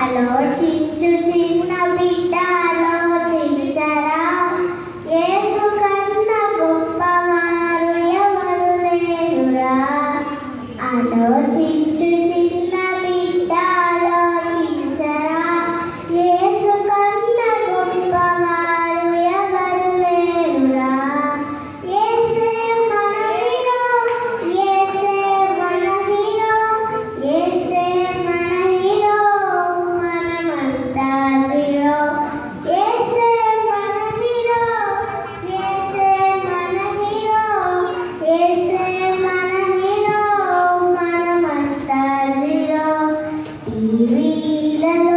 ఆలోచించు చిన్న బిడ్డ ఆలోచించరా, యేసు కన్నా గొప్పవారు ఎవరు లేరురా. ఆలోచించు చిన్న బిడ్డ ఆలోచించరా, యేసు కన్నా గొప్పవారు ఎవరు లేరురా. యేసే మన హీరో, యేసే మన హీరో, యేసే మన హీరో, మనమంతా జీరో. యేసే మన హీరో, యేసే మన హీరో, యేసే మన హీరో, మనమంతా జీరో. టీవీలలో